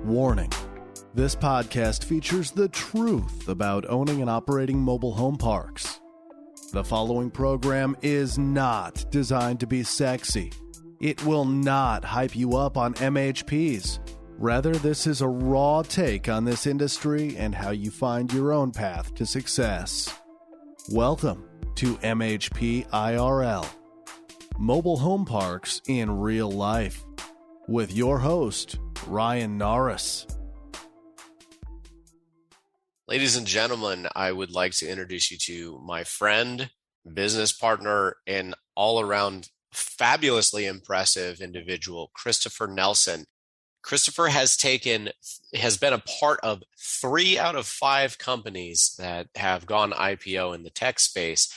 Warning. This podcast features the truth about owning and operating mobile home parks. The following program is not designed to be sexy. It will not hype you up on MHPs. Rather, this is a raw take on this industry and how you find your own path to success. Welcome to MHP IRL, Mobile Home Parks in Real Life, with your host, Ryan Norris. Ladies and gentlemen, I would like to introduce you to my friend, business partner, and all-around fabulously impressive individual, Christopher Nelson. Christopher has been a part of 3 out of 5 companies that have gone IPO in the tech space,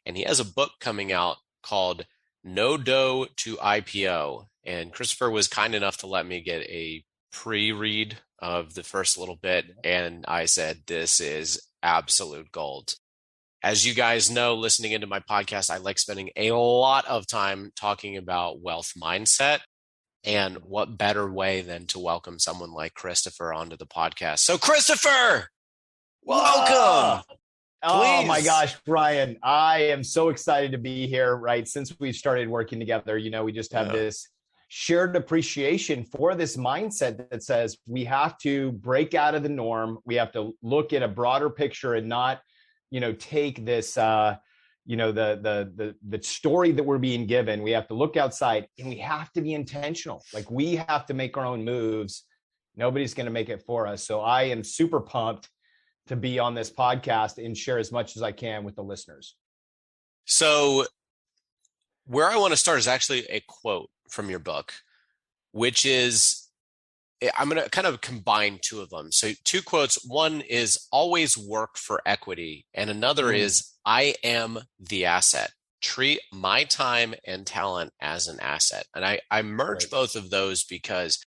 and he has a book coming out called No Dough to IPO. And Christopher was kind enough to let me get a pre-read of the first little bit, and I said, this is absolute gold. As you guys know, listening into my podcast, I like spending a lot of time talking about wealth mindset, and what better way than to welcome someone like Christopher onto the podcast. So Christopher, welcome. Oh Please. my gosh, Ryan, I am so excited to be here, right? Since we started working together, we just have this shared appreciation for this mindset that says we have to break out of the norm. We have to look at a broader picture and not, take this, the story that we're being given. We have to look outside and we have to be intentional. Like, we have to make our own moves. Nobody's going to make it for us. So I am super pumped to be on this podcast and share as much as I can with the listeners. So where I want to start is actually a quote from your book, which is, I'm going to kind of combine 2 of them. So 2 quotes. One is always work for equity. And another is I am the asset. Treat my time and talent as an asset. And I merge both of those because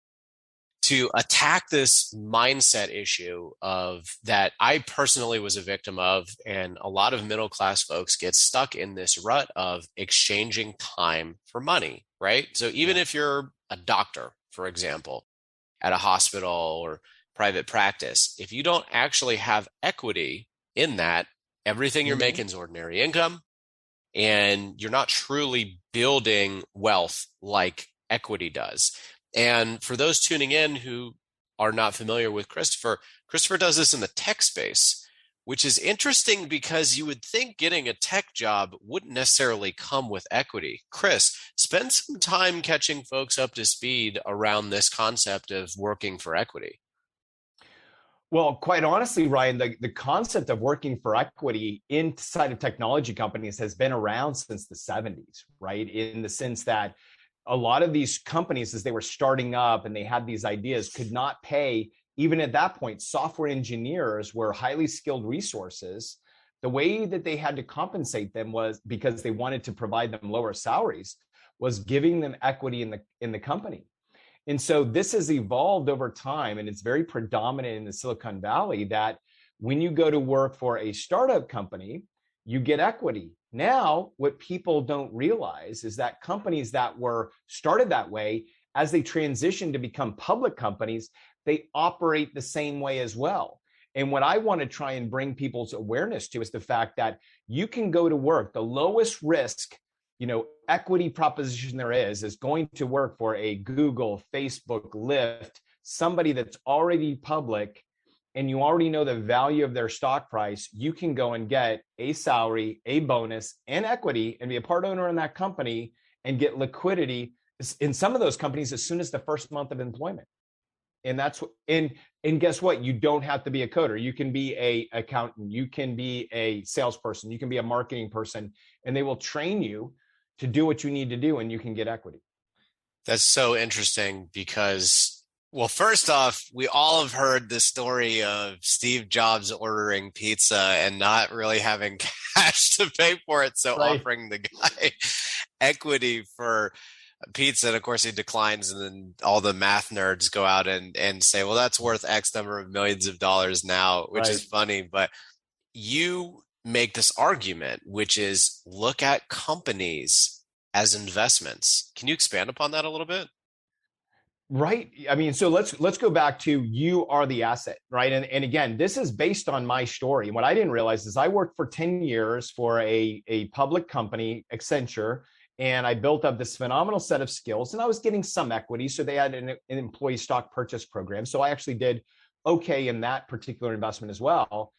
to attack this mindset issue of that I personally was a victim of, and a lot of middle-class folks get stuck in this rut of exchanging time for money, right? So even if you're a doctor, for example, at a hospital or private practice, if you don't actually have equity in that, everything you're making is ordinary income, and you're not truly building wealth like equity does. And for those tuning in who are not familiar with Christopher does this in the tech space, which is interesting because you would think getting a tech job wouldn't necessarily come with equity. Chris, spend some time catching folks up to speed around this concept of working for equity. Well, quite honestly, Ryan, the concept of working for equity inside of technology companies has been around since the 70s, right? In the sense that a lot of these companies, as they were starting up and they had these ideas, could not pay, even at that point, software engineers were highly skilled resources. The way that they had to compensate them was, because they wanted to provide them lower salaries, was giving them equity in the company. And so this has evolved over time, and it's very predominant in the Silicon Valley that when you go to work for a startup company, you get equity. Now, what people don't realize is that companies that were started that way, as they transition to become public companies, they operate the same way as well. And what I want to try and bring people's awareness to is the fact that you can go to work. The lowest risk, equity proposition there is going to work for a Google, Facebook, Lyft, somebody that's already public, and you already know the value of their stock price. You can go and get a salary, a bonus, and equity, and be a part owner in that company and get liquidity in some of those companies as soon as the first month of employment. And that's and guess what? You don't have to be a coder. You can be a accountant. You can be a salesperson. You can be a marketing person, and they will train you to do what you need to do, and you can get equity. That's so interesting because, well, first off, we all have heard the story of Steve Jobs ordering pizza and not really having cash to pay for it. So offering the guy equity for pizza, and of course he declines, and then all the math nerds go out and say, well, that's worth X number of millions of dollars now, which is funny. But you make this argument, which is look at companies as investments. Can you expand upon that a little bit? Right. I mean, so let's go back to you are the asset, right? And again, this is based on my story. What I didn't realize is I worked for 10 years for a public company, Accenture, and I built up this phenomenal set of skills, and I was getting some equity. So they had an employee stock purchase program. So I actually did okay in that particular investment as well.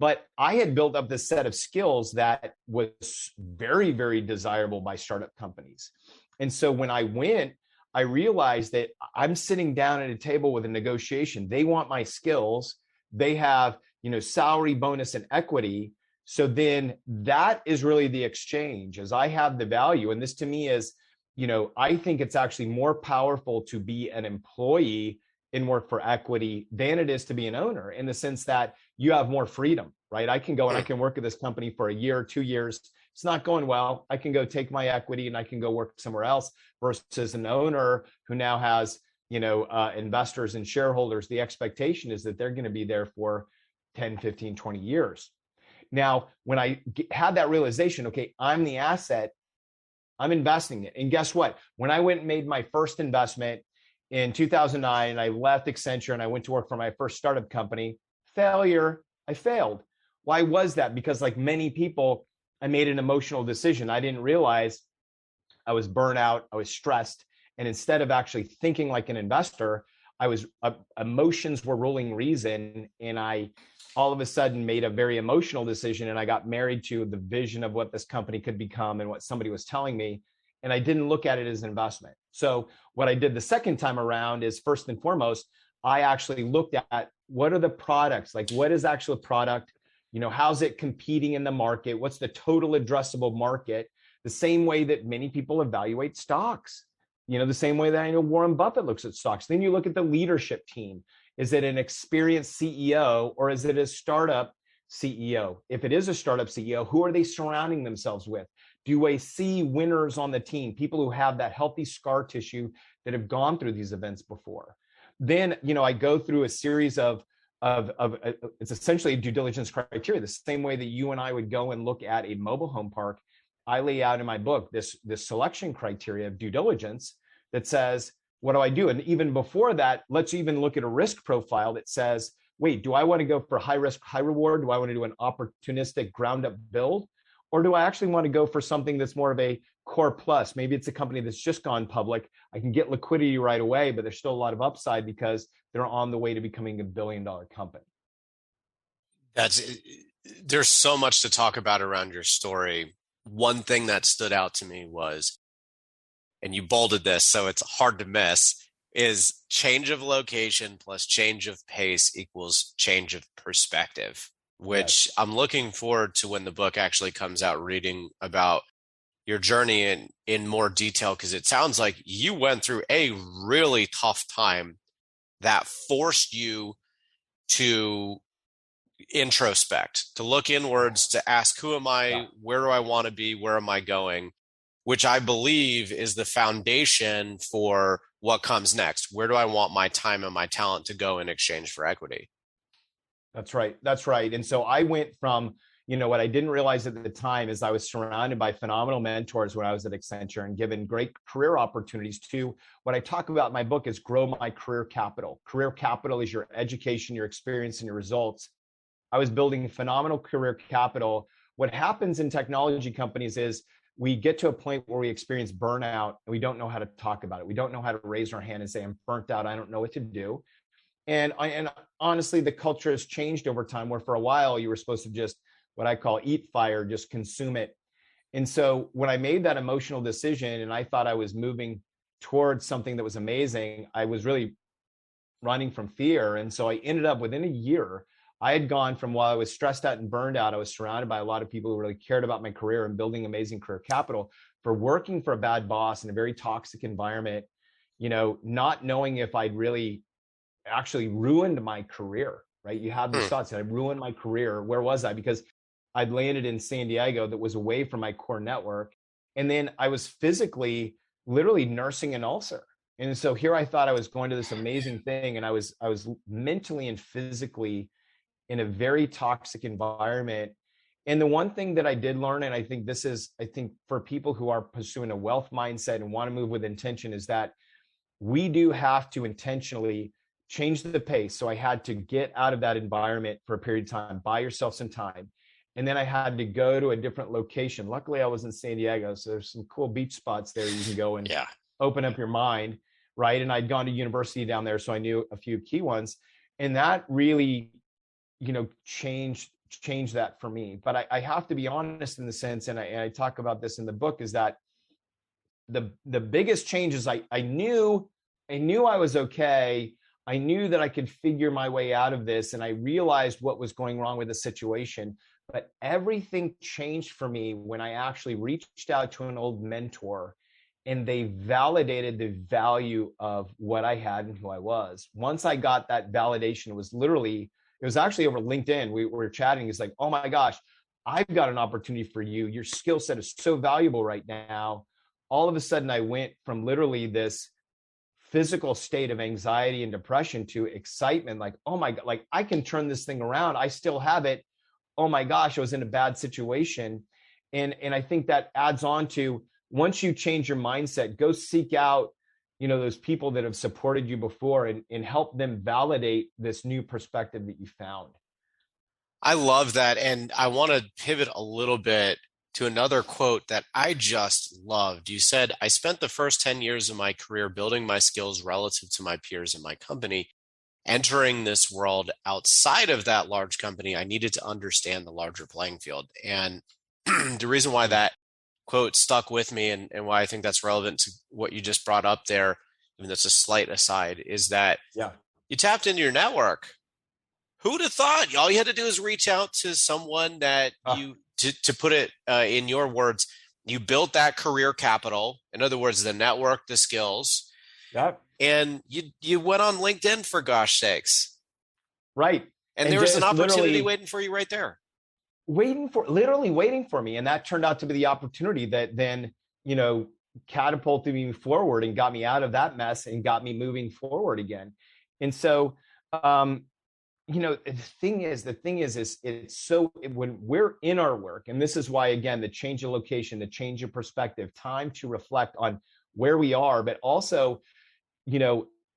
But I had built up this set of skills that was very, very desirable by startup companies. And so when I went, I realized that I'm sitting down at a table with a negotiation. They want my skills. They have, salary, bonus, and equity. So then that is really the exchange, as I have the value. And this to me is, I think it's actually more powerful to be an employee and work for equity than it is to be an owner, in the sense that you have more freedom, right? I can go and I can work at this company for a year, 2 years. It's not going well. I can go take my equity and I can go work somewhere else, versus an owner who now has, investors and shareholders. The expectation is that they're going to be there for 10, 15, 20 years. Now, when I had that realization, okay, I'm the asset, I'm investing it. And guess what? When I went and made my first investment in 2009, I left Accenture and I went to work for my first startup company. Failure, I failed. Why was that? Because like many people, I made an emotional decision. I didn't realize I was burnt out, I was stressed. And instead of actually thinking like an investor, emotions were ruling reason. And I all of a sudden made a very emotional decision, and I got married to the vision of what this company could become and what somebody was telling me. And I didn't look at it as an investment. So what I did the second time around is, first and foremost, I actually looked at what are the products, like what is actual product, how's it competing in the market? What's the total addressable market? The same way that many people evaluate stocks, the same way that I know Warren Buffett looks at stocks. Then you look at the leadership team. Is it an experienced CEO or is it a startup CEO? If it is a startup CEO, who are they surrounding themselves with? Do I see winners on the team, people who have that healthy scar tissue that have gone through these events before? Then, I go through a series of it's essentially a due diligence criteria, the same way that you and I would go and look at a mobile home park. I lay out in my book this selection criteria of due diligence that says, what do I do? And even before that, let's even look at a risk profile that says, wait, do I want to go for high risk, high reward? Do I want to do an opportunistic ground up build? Or do I actually want to go for something that's more of a core plus? Maybe it's a company that's just gone public. I can get liquidity right away, but there's still a lot of upside because they're on the way to becoming $1 billion company. There's so much to talk about around your story. One thing that stood out to me was, and you bolded this, so it's hard to miss, is change of location plus change of pace equals change of perspective, which yes. I'm looking forward to when the book actually comes out, reading about your journey in more detail, because it sounds like you went through a really tough time that forced you to introspect, to look inwards, to ask, who am I? Where do I want to be? Where am I going? Which I believe is the foundation for what comes next. Where do I want my time and my talent to go in exchange for equity? That's right. That's right. And so I went from, what I didn't realize at the time is I was surrounded by phenomenal mentors when I was at Accenture and given great career opportunities, to what I talk about in my book is grow my career capital. Career capital is your education, your experience, and your results. I was building phenomenal career capital. What happens in technology companies is we get to a point where we experience burnout and we don't know how to talk about it. We don't know how to raise our hand and say, I'm burnt out, I don't know what to do. And honestly, the culture has changed over time, where for a while you were supposed to just, what I call eat fire, just consume it. And so when I made that emotional decision and I thought I was moving towards something that was amazing, I was really running from fear. And so I ended up, within a year, I had gone from, while I was stressed out and burned out, I was surrounded by a lot of people who really cared about my career and building amazing career capital, for working for a bad boss in a very toxic environment, not knowing if I'd really actually ruined my career, right? You have these thoughts that I ruined my career. Where was I? Because I'd landed in San Diego that was away from my core network. And then I was physically, literally nursing an ulcer. And so here I thought I was going to this amazing thing. And I was mentally and physically in a very toxic environment. And the one thing that I did learn, and I think for people who are pursuing a wealth mindset and want to move with intention, is that we do have to intentionally change the pace. So I had to get out of that environment for a period of time, buy yourself some time. And then I had to go to a different location. Luckily, I was in San Diego, so there's some cool beach spots there you can go and open up your mind, right? And I'd gone to university down there, so I knew a few key ones. And that really, changed that for me. But I have to be honest in the sense, and I talk about this in the book, is that the biggest changes I knew I was okay. I knew that I could figure my way out of this, and I realized what was going wrong with the situation. But everything changed for me when I actually reached out to an old mentor and they validated the value of what I had and who I was. Once I got that validation, it was actually over LinkedIn. We were chatting. He's like, oh my gosh, I've got an opportunity for you. Your skill set is so valuable right now. All of a sudden, I went from literally this physical state of anxiety and depression to excitement. Like, oh my God, like I can turn this thing around. I still have it. Oh my gosh, I was in a bad situation. And I think that adds on to, once you change your mindset, go seek out, those people that have supported you before and help them validate this new perspective that you found. I love that. And I want to pivot a little bit to another quote that I just loved. You said, I spent the first 10 years of my career building my skills relative to my peers in my company. Entering this world outside of that large company, I needed to understand the larger playing field. And the reason why that quote stuck with me and why I think that's relevant to what you just brought up there, even though it's a slight aside, is that you tapped into your network. Who would have thought? All you had to do is reach out to someone that to put it in your words, you built that career capital. In other words, the network, the skills. Yep. And you went on LinkedIn, for gosh sakes. Right. And there was an opportunity waiting for you right there. Literally waiting for me. And that turned out to be the opportunity that then, catapulted me forward and got me out of that mess and got me moving forward again. And so, the thing is, it's so, when we're in our work, and this is why, again, the change of location, the change of perspective, time to reflect on where we are, but also,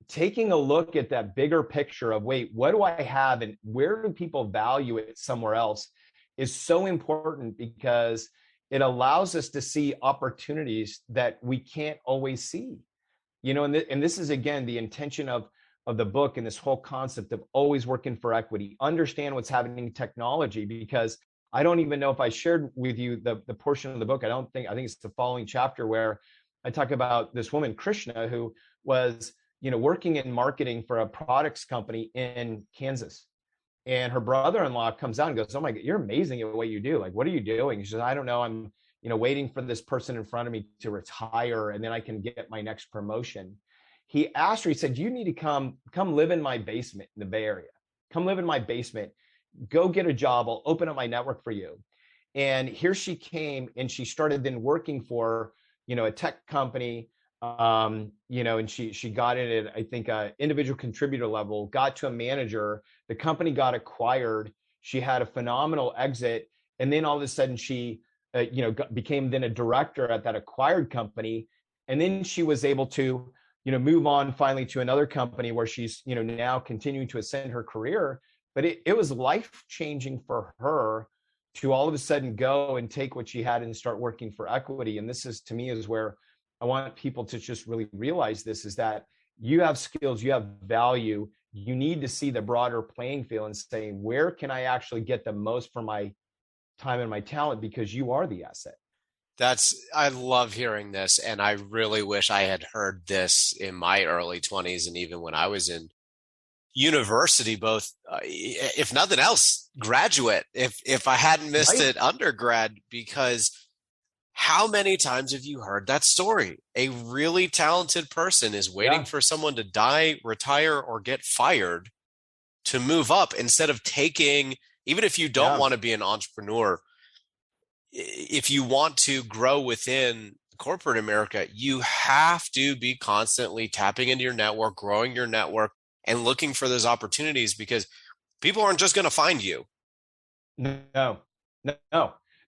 taking a look at that bigger picture of, wait, what do I have and where do people value it somewhere else, is so important, because it allows us to see opportunities that we can't always see. And this is, again, the intention of the book and this whole concept of always working for equity. Understand what's happening in technology, because I don't even know if I shared with you the portion of the book. I think it's the following chapter where I talk about this woman, Krishna, who was, working in marketing for a products company in Kansas. And her brother-in-law comes out and goes, oh my God, you're amazing at what you do. Like, what are you doing? She says, I don't know. I'm, waiting for this person in front of me to retire, and then I can get my next promotion. He asked her, he said, you need to come live in my basement in the Bay Area. Come live in my basement. Go get a job. I'll open up my network for you. And here she came, and she started then working for, a tech company, and she got in at, I think, individual contributor level, got to a manager. The company got acquired. She had a phenomenal exit. And then all of a sudden she, became then a director at that acquired company. And then she was able to, move on finally to another company where she's, now continuing to ascend her career. But it was life-changing for her to all of a sudden go and take what she had and start working for equity. And this is, to me, is where I want people to just really realize this, is that you have skills, you have value. You need to see the broader playing field and say, where can I actually get the most for my time and my talent? Because you are the asset. I love hearing this. And I really wish I had heard this in my early 20s. And even when I was in university, both, if nothing else, graduate, if I hadn't missed it undergrad, because how many times have you heard that story? A really talented person is waiting for someone to die, retire, or get fired to move up, instead of taking, even if you don't want to be an entrepreneur, if you want to grow within corporate America, you have to be constantly tapping into your network, growing your network, and looking for those opportunities, because people aren't just going to find you. No,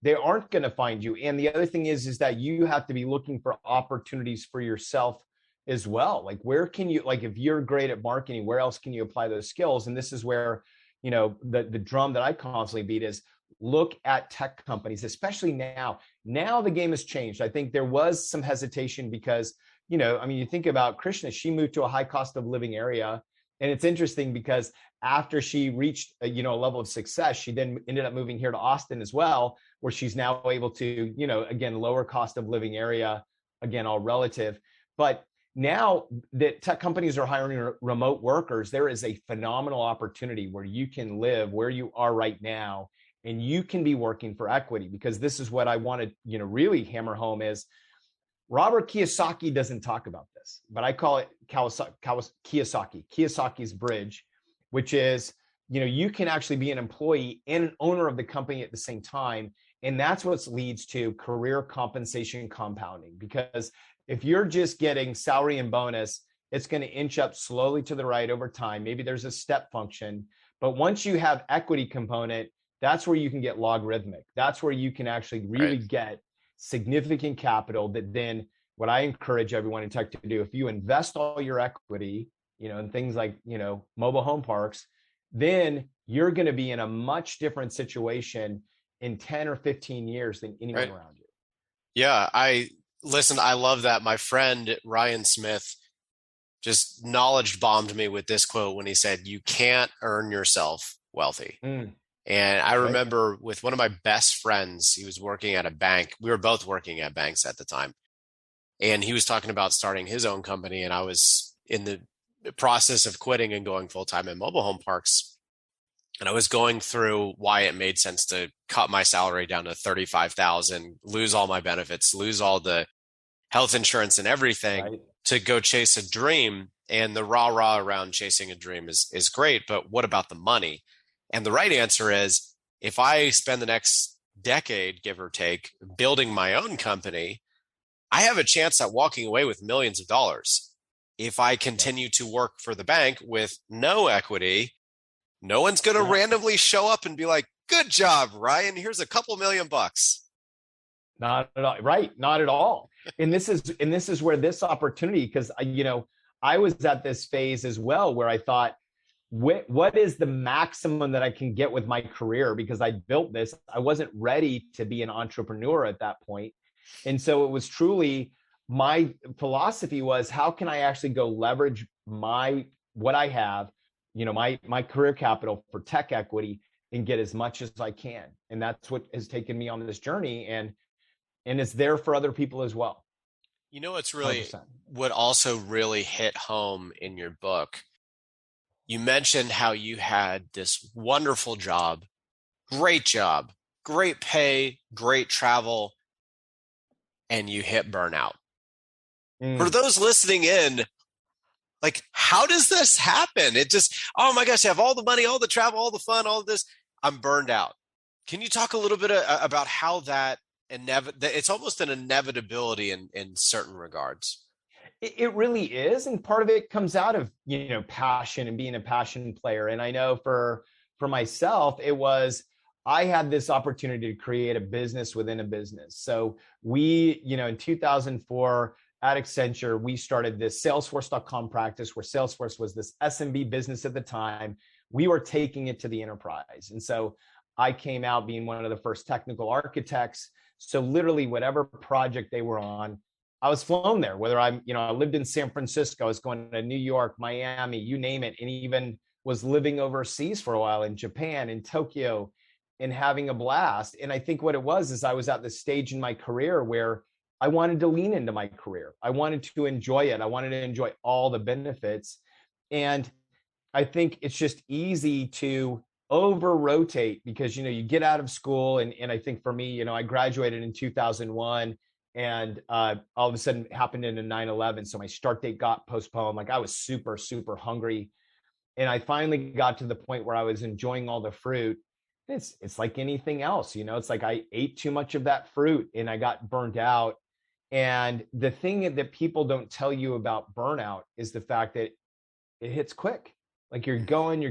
they aren't going to find you. And the other thing is that you have to be looking for opportunities for yourself as well. Like, where can you, like, if you're great at marketing, where else can you apply those skills? And this is where, the drum that I constantly beat is look at tech companies, especially now. Now the game has changed. I think there was some hesitation because, you think about Krishna, she moved to a high cost of living area. And it's interesting because after she reached a level of success, she then ended up moving here to Austin as well, where she's now able to, again, lower cost of living area, again, all relative. But now that tech companies are hiring remote workers, there is a phenomenal opportunity where you can live where you are right now, and you can be working for equity. Because this is what I want to, really hammer home is Robert Kiyosaki doesn't talk about this, but I call it Kiyosaki's bridge, which is, you can actually be an employee and an owner of the company at the same time. And that's what leads to career compensation compounding. Because if you're just getting salary and bonus, it's going to inch up slowly to the right over time. Maybe there's a step function, but once you have equity component, that's where you can get logarithmic. That's where you can actually really get significant capital that then, what I encourage everyone in tech to do, if you invest all your equity, in things like, mobile home parks, then you're going to be in a much different situation in 10 or 15 years than anyone around you. Yeah, I love that. My friend Ryan Smith just knowledge bombed me with this quote when he said, "You can't earn yourself wealthy." And I remember with one of my best friends, he was working at a bank. We were both working at banks at the time. And he was talking about starting his own company. And I was in the process of quitting and going full-time in mobile home parks. And I was going through why it made sense to cut my salary down to $35,000, lose all my benefits, lose all the health insurance and everything to go chase a dream. And the rah-rah around chasing a dream is great. But what about the money? And the right answer is, if I spend the next decade, give or take, building my own company, I have a chance at walking away with millions of dollars. If I continue to work for the bank with no equity, no one's going to randomly show up and be like, "Good job, Ryan. Here's a couple $1,000,000." Not at all. Right. Not at all. And this is where this opportunity, because I was at this phase as well where I thought, what is the maximum that I can get with my career? Because I built this, I wasn't ready to be an entrepreneur at that point. And so it was truly, my philosophy was, how can I actually go leverage what I have, my career capital for tech equity, and get as much as I can. And that's what has taken me on this journey. And it's there for other people as well. It's really 100%. What also really hit home in your book, you mentioned how you had this wonderful job, great pay, great travel, and you hit burnout. For those listening in, like, how does this happen? It just, oh my gosh, I have all the money, all the travel, all the fun, all of this, I'm burned out. Can you talk a little bit about how that it's almost an inevitability in certain regards? It really is. And part of it comes out of, passion and being a passion player. And I know for myself, it was, I had this opportunity to create a business within a business. So we, in 2004 at Accenture, we started this Salesforce.com practice, where Salesforce was this SMB business at the time. We were taking it to the enterprise. And so I came out being one of the first technical architects. So literally whatever project they were on, I was flown there, whether I lived in San Francisco, I was going to New York, Miami, you name it, and even was living overseas for a while in Japan, in Tokyo, and having a blast. And I think what it was is I was at this stage in my career where I wanted to lean into my career. I wanted to enjoy it. I wanted to enjoy all the benefits. And I think it's just easy to over rotate because, you get out of school. And I think for me, I graduated in 2001. And all of a sudden it happened in a 9/11. So my start date got postponed. Like, I was super, super hungry. And I finally got to the point where I was enjoying all the fruit. It's like anything else, it's like I ate too much of that fruit and I got burnt out. And the thing that people don't tell you about burnout is the fact that it hits quick. Like, you're going,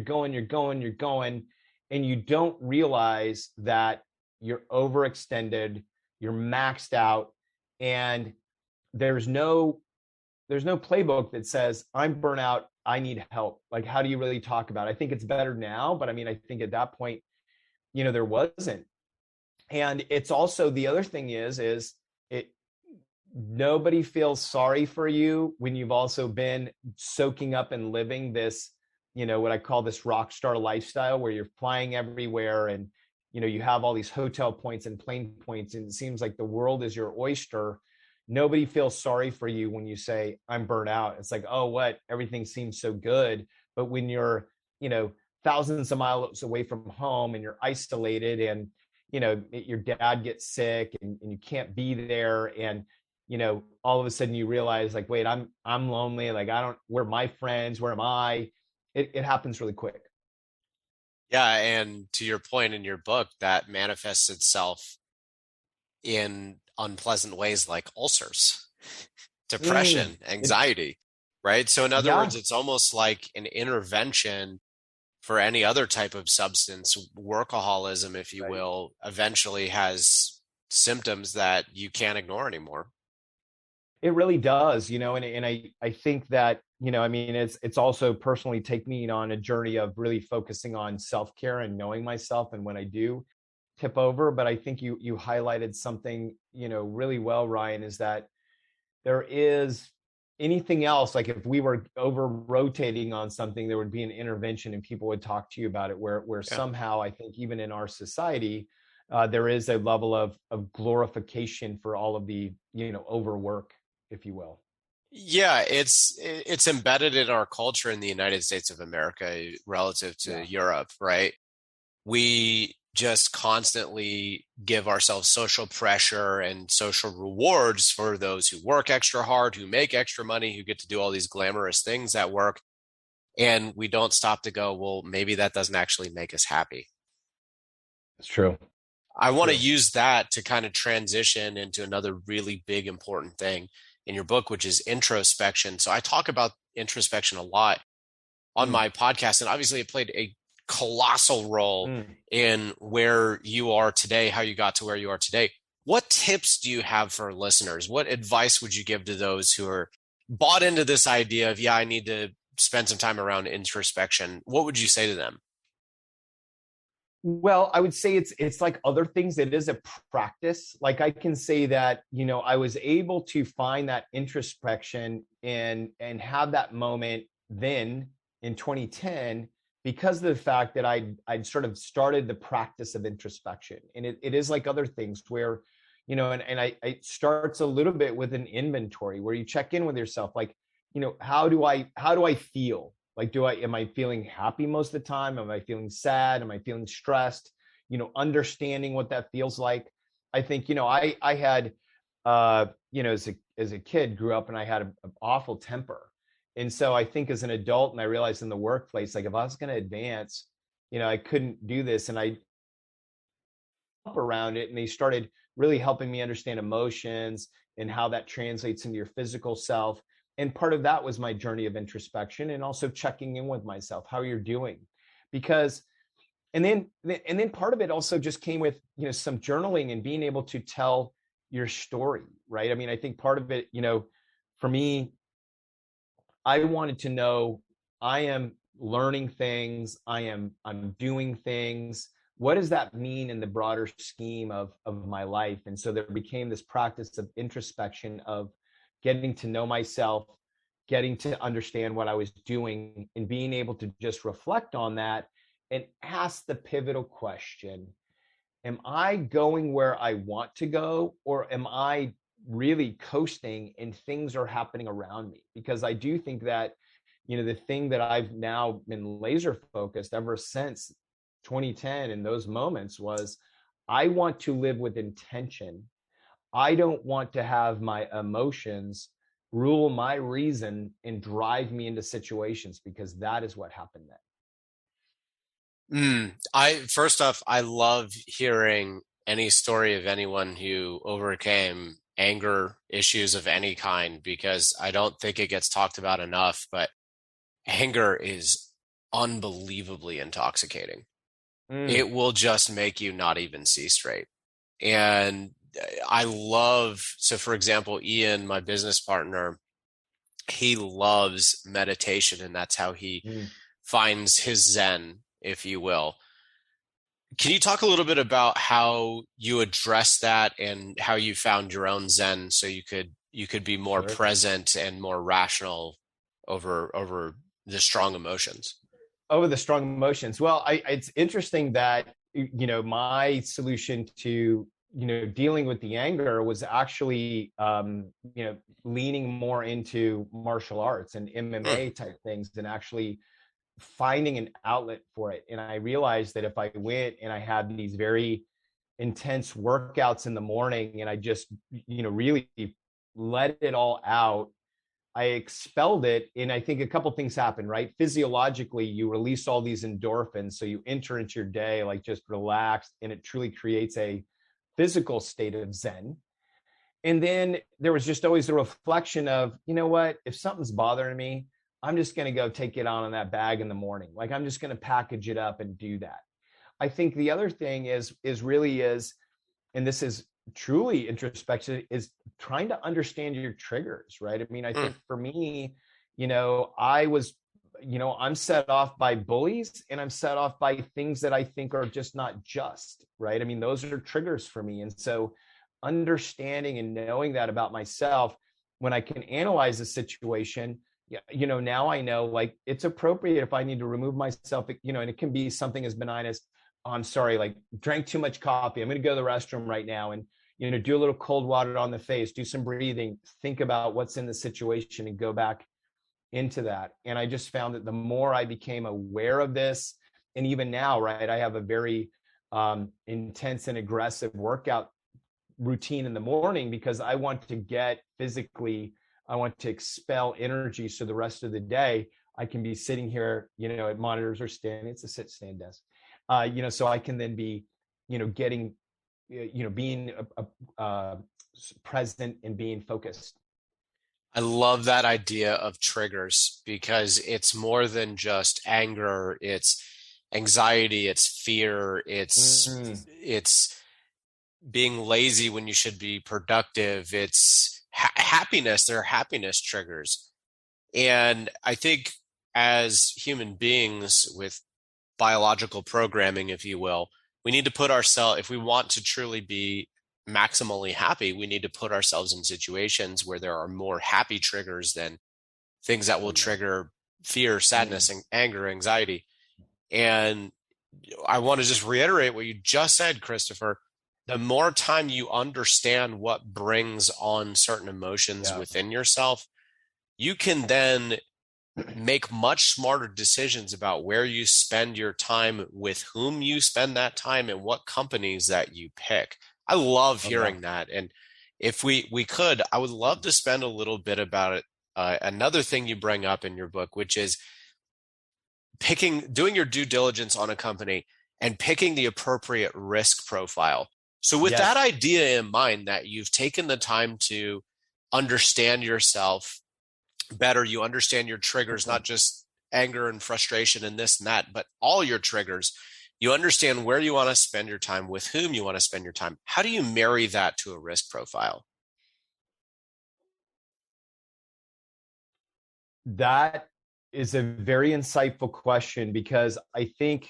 and you don't realize that you're overextended, you're maxed out, and there's no there's no playbook that says I'm burnout, I need help. Like, how do you really talk about it? I think it's better now, but I mean, I think at that point, there wasn't. And it's also, the other thing is it nobody feels sorry for you when you've also been soaking up and living this, what I call this rock star lifestyle, where you're flying everywhere and, you have all these hotel points and plane points, and it seems like the world is your oyster. Nobody feels sorry for you when you say, I'm burnt out. It's like, oh, what? Everything seems so good. But when you're, thousands of miles away from home and you're isolated, and, your dad gets sick and you can't be there, and all of a sudden you realize, like, wait, I'm lonely. Like, where are my friends? Where am I? It happens really quick. Yeah. And to your point in your book, that manifests itself in unpleasant ways like ulcers, depression, anxiety, right? So in other words, it's almost like an intervention for any other type of substance. Workaholism, if you will, eventually has symptoms that you can't ignore anymore. It really does, and I think that, I mean, it's also personally taken me on a journey of really focusing on self-care and knowing myself, and when I do tip over. But I think you highlighted something, really well, Ryan, is that there is anything else, like if we were over rotating on something, there would be an intervention and people would talk to you about it, where somehow I think even in our society, there is a level of glorification for all of the, overwork, if you will. Yeah, it's embedded in our culture in the United States of America relative to Europe, right? We just constantly give ourselves social pressure and social rewards for those who work extra hard, who make extra money, who get to do all these glamorous things at work. And we don't stop to go, well, maybe that doesn't actually make us happy. That's true. I want to use that to kind of transition into another really big, important thing in your book, which is introspection. So I talk about introspection a lot on my podcast, and obviously it played a colossal role in where you are today, how you got to where you are today. What tips do you have for listeners? What advice would you give to those who are bought into this idea of, I need to spend some time around introspection? What would you say to them? Well, I would say it's like other things. It is a practice. Like, I can say that, I was able to find that introspection and have that moment then in 2010 because of the fact that I'd sort of started the practice of introspection. And it is like other things where, it starts a little bit with an inventory where you check in with yourself. Like, how do I feel? Like, am I feeling happy most of the time? Am I feeling sad? Am I feeling stressed? Understanding what that feels like. I think, I had, as a kid, grew up and I had an awful temper. And so I think as an adult, and I realized in the workplace, like, if I was going to advance, I couldn't do this. And I up around it, and they started really helping me understand emotions and how that translates into your physical self. And part of that was my journey of introspection and also checking in with myself, how you're doing. Because, and then part of it also just came with, some journaling and being able to tell your story, right? I mean, I think part of it, for me, I wanted to know, I am learning things, I'm doing things. What does that mean in the broader scheme of my life? And so there became this practice of introspection, of getting to know myself, getting to understand what I was doing, and being able to just reflect on that and ask the pivotal question: am I going where I want to go, or am I really coasting and things are happening around me? Because I do think that, the thing that I've now been laser focused ever since 2010 in those moments was, I want to live with intention. I don't want to have my emotions rule my reason and drive me into situations, because that is what happened then. First off, I love hearing any story of anyone who overcame anger issues of any kind, because I don't think it gets talked about enough, but anger is unbelievably intoxicating. It will just make you not even see straight. And I love, so for example, Ian, my business partner, he loves meditation, and that's how he finds his Zen, if you will. Can you talk a little bit about how you address that and how you found your own Zen so you could be more present and more rational over the strong emotions? Over the strong emotions. Well, it's interesting that, my solution to, dealing with the anger was actually, leaning more into martial arts and MMA type things, and actually finding an outlet for it. And I realized that if I went and I had these very intense workouts in the morning and I just, really let it all out, I expelled it. And I think a couple things happen, right? Physiologically, you release all these endorphins. So you enter into your day like just relaxed, and it truly creates a physical state of Zen. And then there was just always the reflection of, you know what, if something's bothering me, I'm just going to go take it on in that bag in the morning. Like, I'm just going to package it up and do that. I think the other thing is, and this is truly introspection, is trying to understand your triggers, right? I mean, I think for me, I'm set off by bullies, and I'm set off by things that I think are just not just, right? I mean, those are triggers for me. And so understanding and knowing that about myself, when I can analyze a situation, now I know, like, it's appropriate if I need to remove myself, and it can be something as benign as, oh, I'm sorry, like, drank too much coffee. I'm going to go to the restroom right now and, do a little cold water on the face, do some breathing, think about what's in the situation and go back into that. And I just found that the more I became aware of this, and even now, right, I have a very intense and aggressive workout routine in the morning, because I want to I want to expel energy. So the rest of the day, I can be sitting here, at monitors or standing. It's a sit-stand desk. So I can then be, getting, being present and being focused. I love that idea of triggers, because it's more than just anger. It's anxiety, it's fear, it's being lazy when you should be productive. It's happiness. There are happiness triggers. And I think as human beings with biological programming, if you will, we need to put ourselves, if we want to truly be maximally happy, we need to put ourselves in situations where there are more happy triggers than things that will trigger fear, sadness, and anger, anxiety. And I want to just reiterate what you just said, Christopher. The more time you understand what brings on certain emotions within yourself, you can then make much smarter decisions about where you spend your time, with whom you spend that time, and what companies that you pick. I love hearing that. And if we could, I would love to spend a little bit about it. Another thing you bring up in your book, which is doing your due diligence on a company and picking the appropriate risk profile. So with that idea in mind, that you've taken the time to understand yourself better, you understand your triggers, not just anger and frustration and this and that, but all your triggers. You understand where you want to spend your time, with whom you want to spend your time. How do you marry that to a risk profile? That is a very insightful question, because I think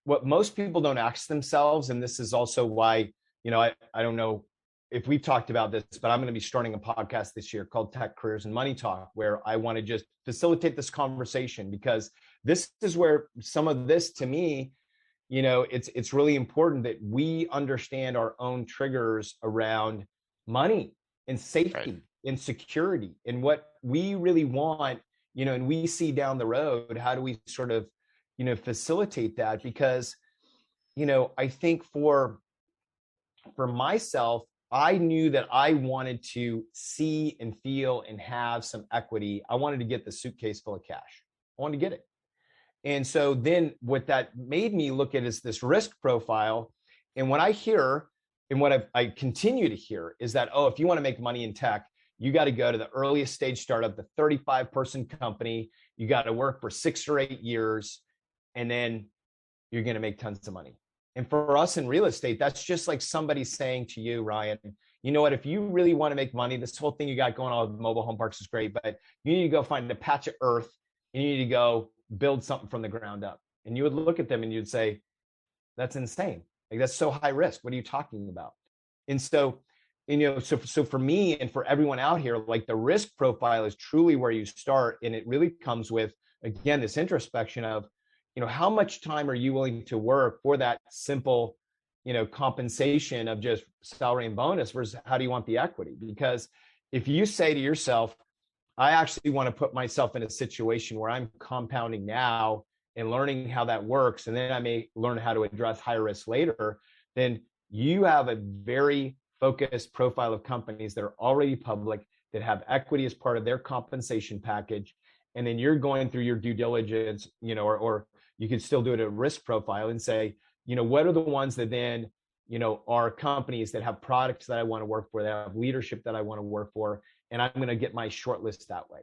what most people don't ask themselves, and this is also why, I don't know if we've talked about this, but I'm going to be starting a podcast this year called Tech Careers and Money Talk, where I want to just facilitate this conversation, because this is where some of this, to me, it's really important that we understand our own triggers around money and safety and security, and what we really want, and we see down the road. How do we sort of, facilitate that? Because, I think for myself, I knew that I wanted to see and feel and have some equity. I wanted to get the suitcase full of cash. I wanted to get it. And so then what that made me look at is this risk profile. And what I hear, and what I continue to hear, is that, if you want to make money in tech, you got to go to the earliest stage startup, the 35-person company. You got to work for 6 or 8 years, and then you're going to make tons of money. And for us in real estate, that's just like somebody saying to you, Ryan, you know what, if you really want to make money, this whole thing you got going on with mobile home parks is great, but you need to go find a patch of earth and you need to go build something from the ground up. And you would look at them and you'd say, that's insane. Like, that's so high risk. What are you talking about? And so, so for me and for everyone out here, like, the risk profile is truly where you start. And it really comes with, again, this introspection of, how much time are you willing to work for that simple, compensation of just salary and bonus versus how do you want the equity? Because if you say to yourself, I actually want to put myself in a situation where I'm compounding now and learning how that works, and then I may learn how to address higher risk later, then you have a very focused profile of companies that are already public, that have equity as part of their compensation package. And then you're going through your due diligence, or you could still do it at a risk profile and say, what are the ones that then, are companies that have products that I want to work for, that have leadership that I want to work for, and I'm going to get my short list that way.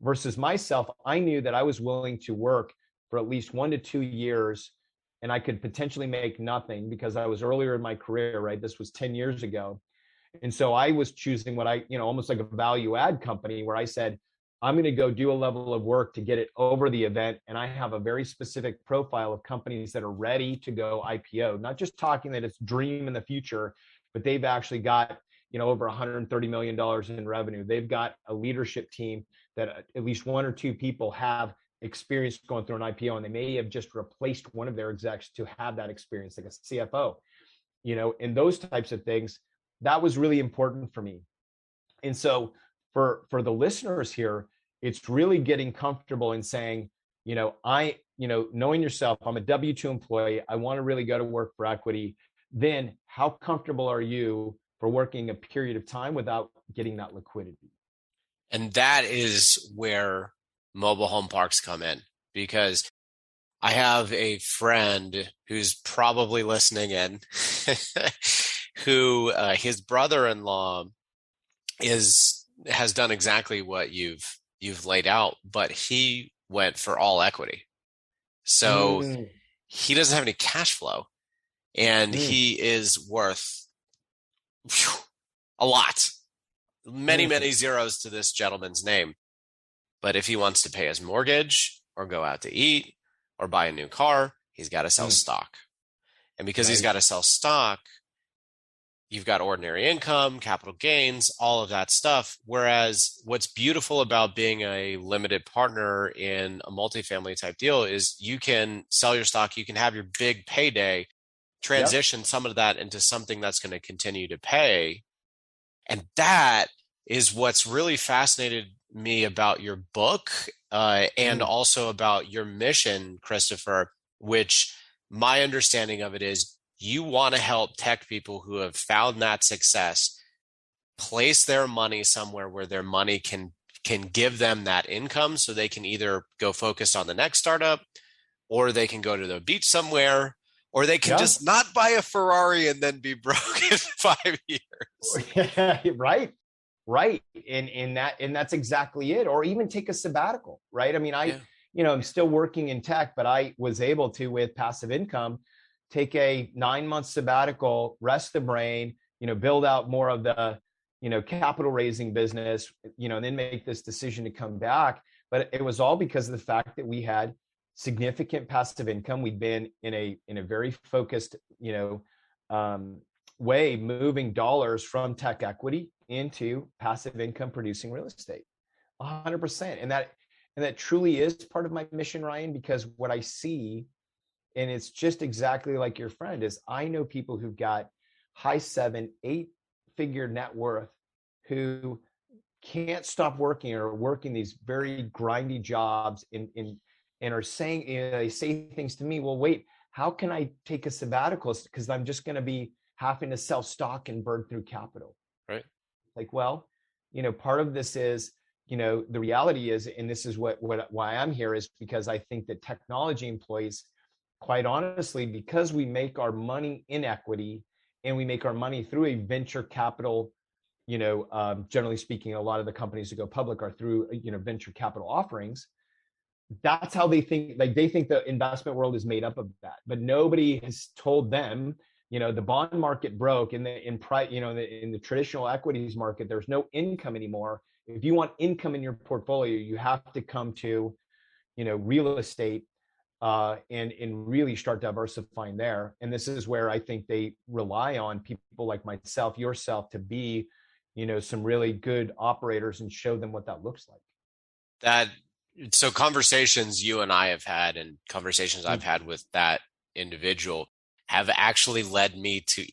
Versus myself, I knew that I was willing to work for at least 1 to 2 years, and I could potentially make nothing because I was earlier in my career, right? This was 10 years ago. And so I was choosing what I, almost like a value add company, where I said, I'm going to go do a level of work to get it over the event. And I have a very specific profile of companies that are ready to go IPO, not just talking that it's dream in the future, but they've actually got, over $130 million in revenue. They've got a leadership team that at least 1 or 2 people have experience going through an IPO, and they may have just replaced one of their execs to have that experience, like a CFO, and those types of things. That was really important for me. And so for the listeners here, it's really getting comfortable in saying, knowing yourself, I'm a W-2 employee, I want to really go to work for equity. Then how comfortable are you for working a period of time without getting that liquidity? And that is where mobile home parks come in, because I have a friend who's probably listening in who his brother-in-law has done exactly what you've laid out, but he went for all equity. So he doesn't have any cash flow, and he is worth a lot. Many zeros to this gentleman's name. But if he wants to pay his mortgage or go out to eat or buy a new car, he's got to sell stock. And because he's got to sell stock, you've got ordinary income, capital gains, all of that stuff. Whereas what's beautiful about being a limited partner in a multifamily type deal is you can sell your stock, you can have your big payday, transition some of that into something that's going to continue to pay. And that is what's really fascinated me about your book, and also about your mission, Christopher, which my understanding of it is you want to help tech people who have found that success place their money somewhere where their money can give them that income, so they can either go focused on the next startup, or they can go to the beach somewhere, or they can just not buy a Ferrari and then be broke in 5 years. Right. And that's exactly it. Or even take a sabbatical, right? I mean, I'm still working in tech, but I was able to, with passive income, take a 9-month sabbatical, rest the brain, build out more of the, capital raising business, and then make this decision to come back. But it was all because of the fact that we had significant passive income. We'd been in a very focused, way, moving dollars from tech equity into passive income producing real estate, 100%. And that truly is part of my mission, Ryan, because what I see, and it's just exactly like your friend, is I know people who've got high 7-8 figure net worth who can't stop working, or working these very grindy jobs and are saying, they say things to me, well, wait, how can I take a sabbatical? Because I'm just going to be having to sell stock and burn through capital. Right. Like, well, part of this is, the reality is, and this is why I'm here, is because I think that technology employees, quite honestly, because we make our money in equity and we make our money through a venture capital, generally speaking, a lot of the companies that go public are through, venture capital offerings. That's how they think. Like, they think the investment world is made up of that, but nobody has told them The bond market broke in the traditional equities market. There's no income anymore. If you want income in your portfolio, you have to come to, real estate, and really start diversifying there. And this is where I think they rely on people like myself, yourself, to be, some really good operators and show them what that looks like. So conversations you and I have had, and conversations I've had with that individual, have actually led me to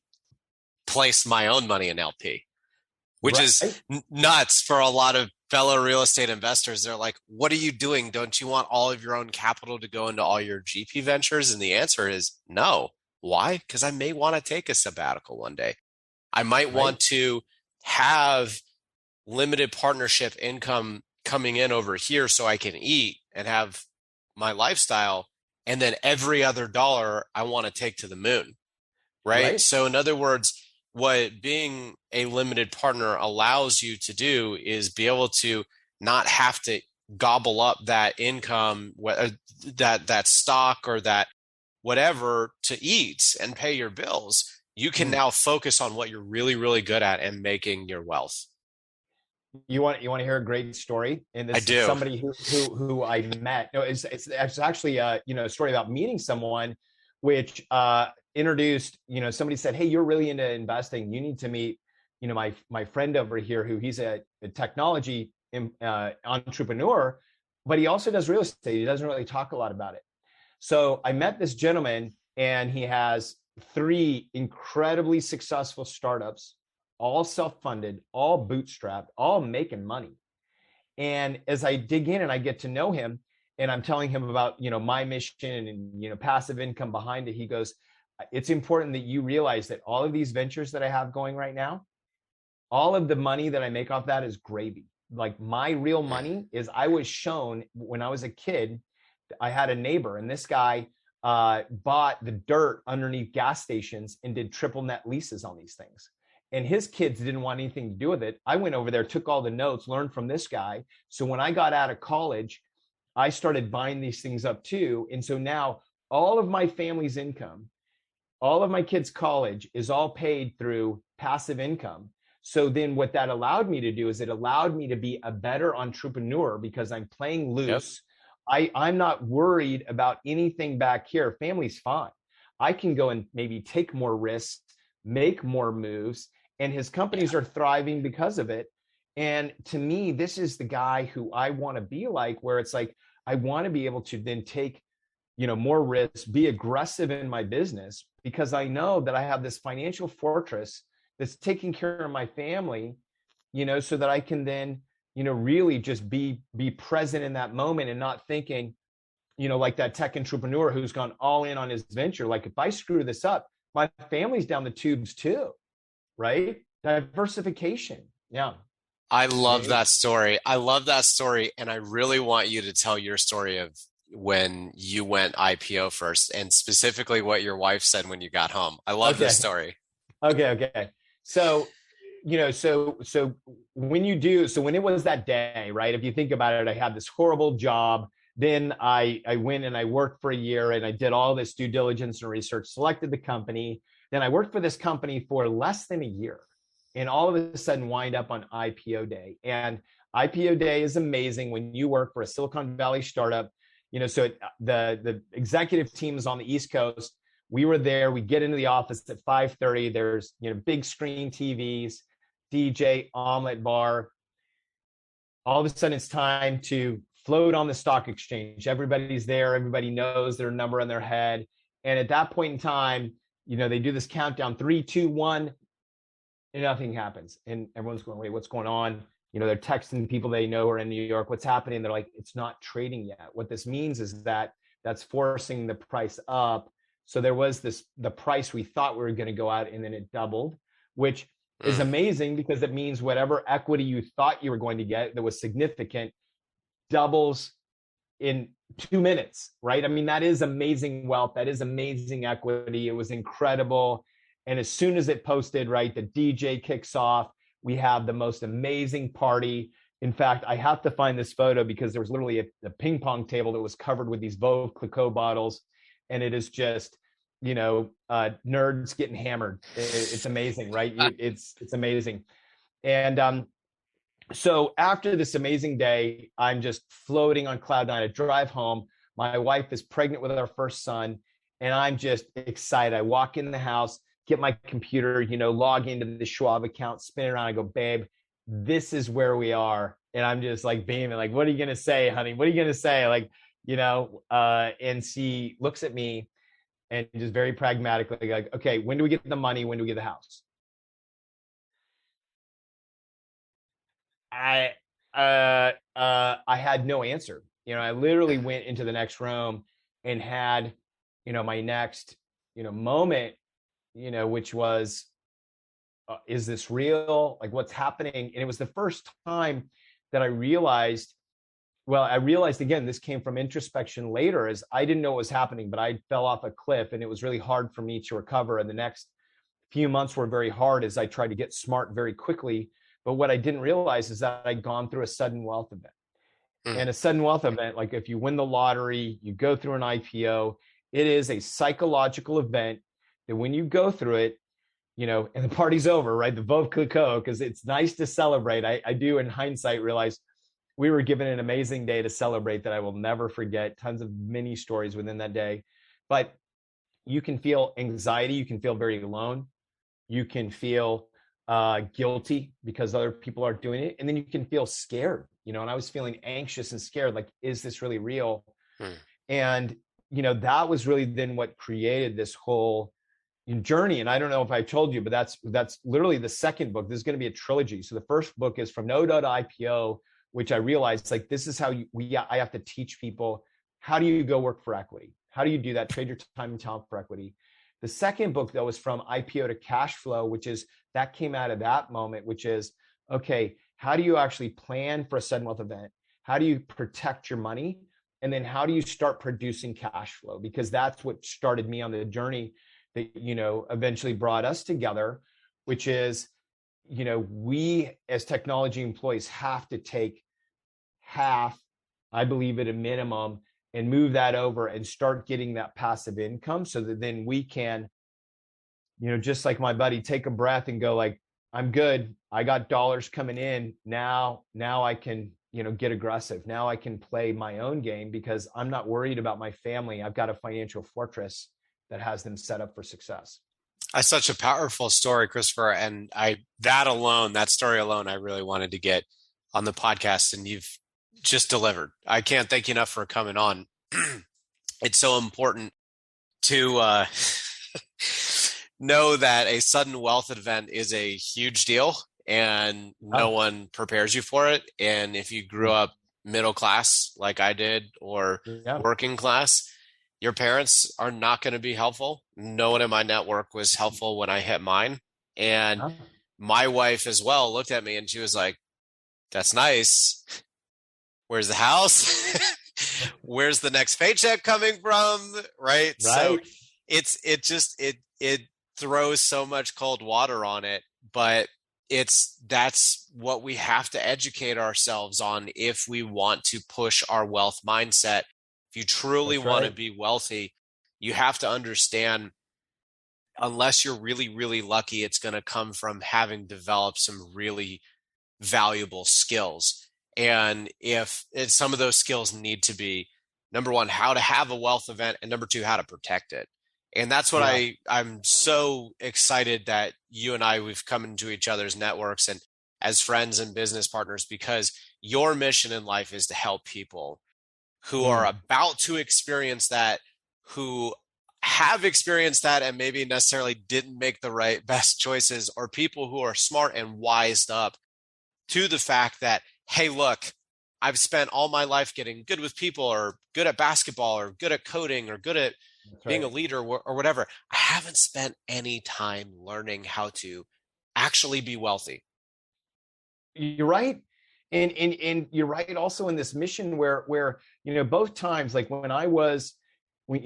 place my own money in LP, which is nuts for a lot of fellow real estate investors. They're like, what are you doing? Don't you want all of your own capital to go into all your GP ventures? And the answer is no. Why? Because I may want to take a sabbatical one day. I might want to have limited partnership income coming in over here so I can eat and have my lifestyle. And then every other dollar I want to take to the moon. Right? So in other words, what being a limited partner allows you to do is be able to not have to gobble up that income, that stock or that whatever to eat and pay your bills. You can now focus on what you're really, really good at and making your wealth. You want to hear a great story? And this is somebody who I met. No, it's actually a story about meeting someone, which introduced, somebody said, hey, you're really into investing. You need to meet, my friend over here, who he's a technology entrepreneur, but he also does real estate. He doesn't really talk a lot about it. So I met this gentleman, and he has 3 incredibly successful startups, all self-funded, all bootstrapped, all making money. And as I dig in and I get to know him, and I'm telling him about, my mission and, passive income behind it, he goes, it's important that you realize that all of these ventures that I have going right now, all of the money that I make off that is gravy. Like, my real money is, I was shown when I was a kid, I had a neighbor, and this guy bought the dirt underneath gas stations and did triple net leases on these things. And his kids didn't want anything to do with it. I went over there, took all the notes, learned from this guy. So when I got out of college, I started buying these things up too. And so now all of my family's income, all of my kids' college is all paid through passive income. So then what that allowed me to do is it allowed me to be a better entrepreneur, because I'm playing loose. I'm not worried about anything back here. Family's fine. I can go and maybe take more risks, make more moves, and his companies are thriving because of it. And to me, this is the guy who I want to be like, where it's like, I want to be able to then take, more risks, be aggressive in my business, because I know that I have this financial fortress that's taking care of my family, so that I can then, really just be present in that moment and not thinking, like that tech entrepreneur who's gone all in on his venture. Like, if I screw this up, my family's down the tubes too, right? Diversification. Yeah. I love that story. And I really want you to tell your story of when you went IPO first, and specifically what your wife said when you got home. I love this story. Okay. So, so when it was that day, right? If you think about it, I had this horrible job. Then I went and I worked for a year, and I did all this due diligence and research, selected the company. Then I worked for this company for less than a year, and all of a sudden wind up on IPO day. And IPO day is amazing when you work for a Silicon Valley startup. So the executive team is on the East Coast. We were there. We get into the office at 5:30. There's, big screen TVs, DJ, omelet bar. All of a sudden, it's time to float on the stock exchange. Everybody's there. Everybody knows their number on their head. And at that point in time, they do this countdown, 3, 2, 1, and nothing happens. And everyone's going, wait, what's going on? They're texting people they know are in New York. What's happening? They're like, it's not trading yet. What this means is that that's forcing the price up. So there was the price we thought we were going to go out, and then it doubled, which is amazing, because it means whatever equity you thought you were going to get that was significant doubles in 2 minutes, right? I mean, that is amazing wealth. That is amazing equity. It was incredible. And as soon as it posted, right, the DJ kicks off. We have the most amazing party. In fact, I have to find this photo, because there was literally a ping pong table that was covered with these Veuve Clicquot bottles. And it is just, nerds getting hammered. It's amazing, right? It's amazing. And so after this amazing day, I'm just floating on cloud nine. I drive home. My wife is pregnant with our first son, and I'm just excited. I walk in the house, get my computer, log into the Schwab account, spin around. I go, babe, this is where we are. And I'm just like beaming, like, what are you going to say, honey? What are you going to say? Like, and she looks at me and just very pragmatically, like, okay, when do we get the money? When do we get the house? I had no answer. I literally went into the next room and had, my next, moment, which was, is this real? Like, what's happening? And it was the first time that I realized, again, this came from introspection later, as I didn't know what was happening, but I fell off a cliff and it was really hard for me to recover. And the next few months were very hard as I tried to get smart very quickly. But what I didn't realize is that I'd gone through a sudden wealth event. And a sudden wealth event, like if you win the lottery, you go through an IPO, it is a psychological event that when you go through it, and the party's over, right? The Veuve Clicquot, because it's nice to celebrate. I do, in hindsight, realize we were given an amazing day to celebrate that I will never forget. Tons of mini stories within that day. But you can feel anxiety. You can feel very alone. You can feel guilty because other people are doing it. And then you can feel scared, and I was feeling anxious and scared, like, is this really real? And, that was really then what created this whole journey. And I don't know if I told you, but that's literally the second book. This is going to be a trilogy. So the first book is From No Dough to IPO, which I realized, like, this is how I have to teach people, how do you go work for equity? How do you do that? Trade your time and talent for equity. The second book, though, is From IPO to Cash Flow, that came out of that moment, which is, okay, how do you actually plan for a sudden wealth event? How do you protect your money? And then how do you start producing cash flow? Because that's what started me on the journey that, eventually brought us together, which is, we as technology employees have to take half, I believe at a minimum, and move that over and start getting that passive income so that then we can, just like my buddy, take a breath and go, like, I'm good. I got dollars coming in. Now I can, get aggressive. Now I can play my own game because I'm not worried about my family. I've got a financial fortress that has them set up for success. That's such a powerful story, Christopher. And that story alone, I really wanted to get on the podcast, and you've just delivered. I can't thank you enough for coming on. It's so important to know that a sudden wealth event is a huge deal and no one prepares you for it. And if you grew up middle class like I did, or working class, your parents are not going to be helpful. No one in my network was helpful when I hit mine. And my wife as well looked at me and she was like, that's nice. Where's the house? Where's the next paycheck coming from? Right. So it throws so much cold water on it, but that's what we have to educate ourselves on if we want to push our wealth mindset. If you truly want to be wealthy, you have to understand, unless you're really, really lucky, it's going to come from having developed some really valuable skills. And if some of those skills need to be, number one, how to have a wealth event, and number two, how to protect it. And that's what I'm so excited that you and we've come into each other's networks and as friends and business partners, because your mission in life is to help people who are about to experience that, who have experienced that and maybe necessarily didn't make the best choices, or people who are smart and wised up to the fact that, hey, look, I've spent all my life getting good with people, or good at basketball, or good at coding, or good at being a leader, or whatever. I haven't spent any time learning how to actually be wealthy. You're right. And you're right also in this mission where both times, like when I was at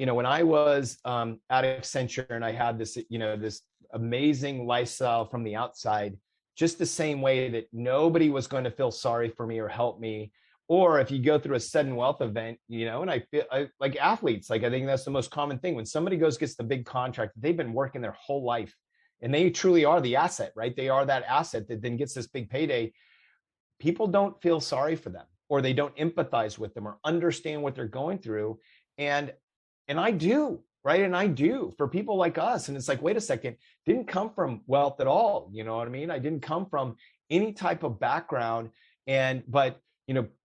Accenture and I had this, this amazing lifestyle from the outside, just the same way that nobody was going to feel sorry for me or help me, Or if you go through a sudden wealth event, and I feel like athletes, like I think that's the most common thing. When somebody gets the big contract, they've been working their whole life and they truly are the asset, right? They are that asset that then gets this big payday. People don't feel sorry for them, or they don't empathize with them or understand what they're going through. And I do, right? And I do for people like us. And it's like, wait a second, didn't come from wealth at all. You know what I mean? I didn't come from any type of background but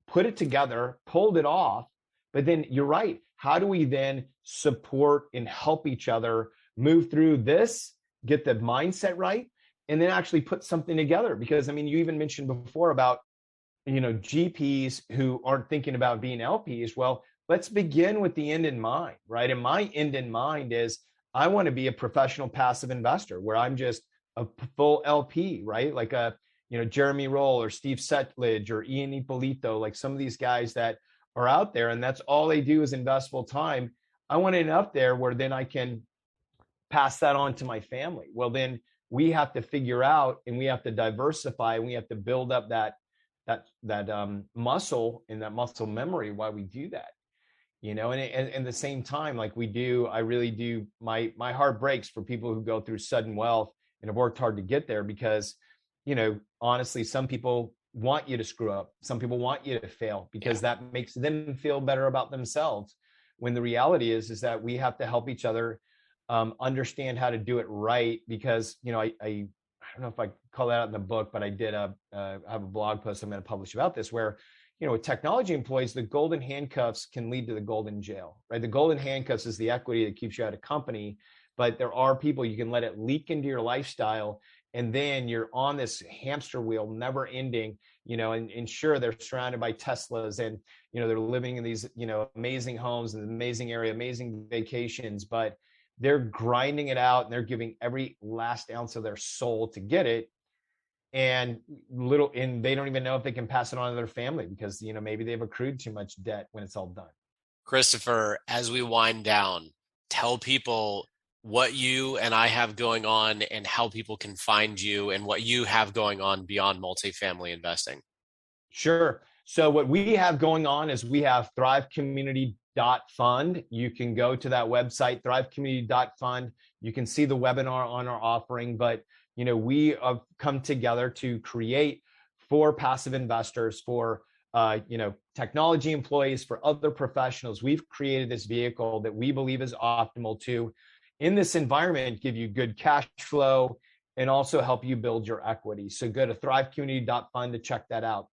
put it together, pulled it off. But then you're right. How do we then support and help each other move through this, get the mindset right, and then actually put something together? Because, I mean, you even mentioned before about, GPs who aren't thinking about being LPs. Well, let's begin with the end in mind, right? And my end in mind is I want to be a professional passive investor where I'm just a full LP, right? Like Jeremy Roll or Steve Setledge or Ian Ippolito, like some of these guys that are out there, and that's all they do is invest full time. I want to end up there where then I can pass that on to my family. Well, then we have to figure out, and we have to diversify, and we have to build up that muscle and that muscle memory while we do that. And at the same time, like I really do, my heart breaks for people who go through sudden wealth and have worked hard to get there, because honestly, some people want you to screw up. Some people want you to fail because that makes them feel better about themselves. When the reality is that we have to help each other understand how to do it right. Because, I don't know if I call that out in the book, but I did have a blog post I'm going to publish about this, where, with technology employees, the golden handcuffs can lead to the golden jail, right? The golden handcuffs is the equity that keeps you at a company, but there are people you can let it leak into your lifestyle. And then you're on this hamster wheel, never ending, and sure, they're surrounded by Teslas and, they're living in these, amazing homes in an amazing area, amazing vacations, but they're grinding it out and they're giving every last ounce of their soul to get it. And they don't even know if they can pass it on to their family because, maybe they've accrued too much debt when it's all done. Christopher, as we wind down, tell people what you and I have going on and how people can find you and what you have going on beyond multifamily investing. Sure. So what we have going on is we have thrivecommunity.fund. You can go to that website, thrivecommunity.fund. You can see the webinar on our offering, but we have come together to create for passive investors, for technology employees, for other professionals. We've created this vehicle that we believe is optimal to, in this environment, give you good cash flow and also help you build your equity. So go to thrivecommunity.fund to check that out.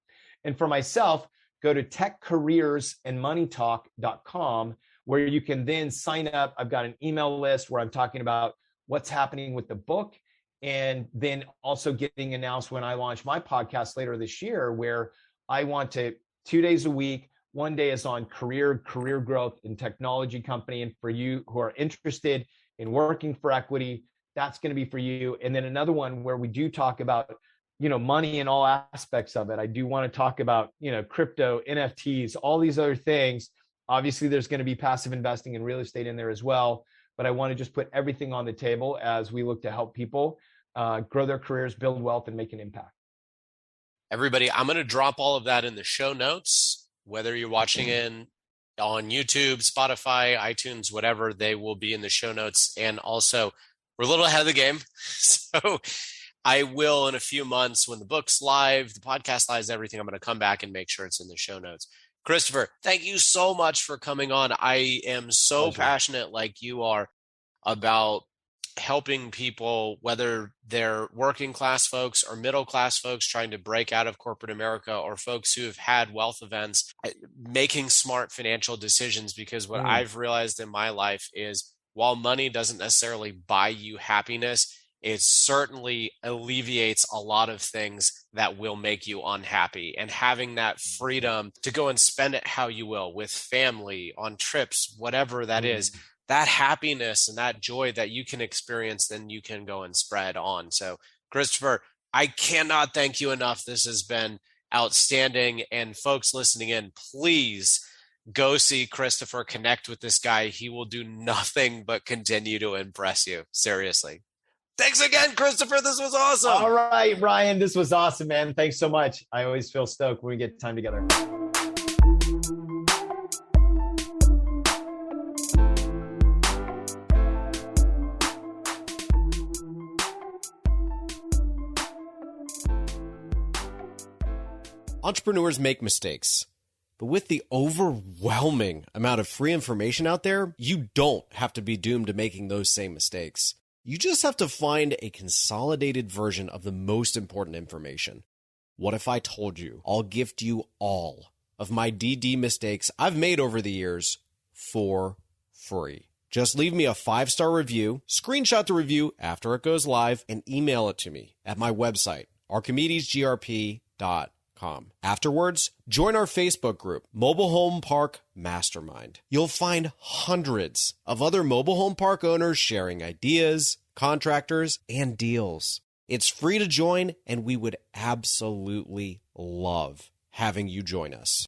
And for myself, go to techcareersandmoneytalk.com, where you can then sign up. I've got an email list where I'm talking about what's happening with the book, and then also getting announced when I launch my podcast later this year, where I want to 2 days a week. One day is on career growth in technology company. And for you who are interested in working for equity, that's going to be for you. And then another one where we do talk about, money in all aspects of it. I do want to talk about, crypto, NFTs, all these other things. Obviously, there's going to be passive investing and real estate in there as well. But I want to just put everything on the table as we look to help people grow their careers, build wealth, and make an impact. Everybody, I'm going to drop all of that in the show notes, whether you're watching in on YouTube, Spotify, iTunes, whatever, they will be in the show notes. And also, we're a little ahead of the game. So I will, in a few months, when the book's live, the podcast live, everything, I'm going to come back and make sure it's in the show notes. Christopher, thank you so much for coming on. I am so passionate, like you are, about helping people, whether they're working class folks or middle class folks trying to break out of corporate America, or folks who have had wealth events, making smart financial decisions. Because what I've realized in my life is, while money doesn't necessarily buy you happiness, it certainly alleviates a lot of things that will make you unhappy. And having that freedom to go and spend it how you will, with family, on trips, whatever that is, that happiness and that joy that you can experience, then you can go and spread on. So, Christopher, I cannot thank you enough. This has been outstanding. And folks listening in, please go see Christopher, connect with this guy. He will do nothing but continue to impress you. Seriously. Thanks again, Christopher. This was awesome. All right, Ryan, this was awesome, man. Thanks so much. I always feel stoked when we get time together. Entrepreneurs make mistakes, but with the overwhelming amount of free information out there, you don't have to be doomed to making those same mistakes. You just have to find a consolidated version of the most important information. What if I told you I'll gift you all of my DD mistakes I've made over the years for free? Just leave me a 5-star review, screenshot the review after it goes live, and email it to me at my website, archimedesgrp.com. Afterwards, join our Facebook group, Mobile Home Park Mastermind. You'll find hundreds of other mobile home park owners sharing ideas, contractors, and deals. It's free to join, and we would absolutely love having you join us.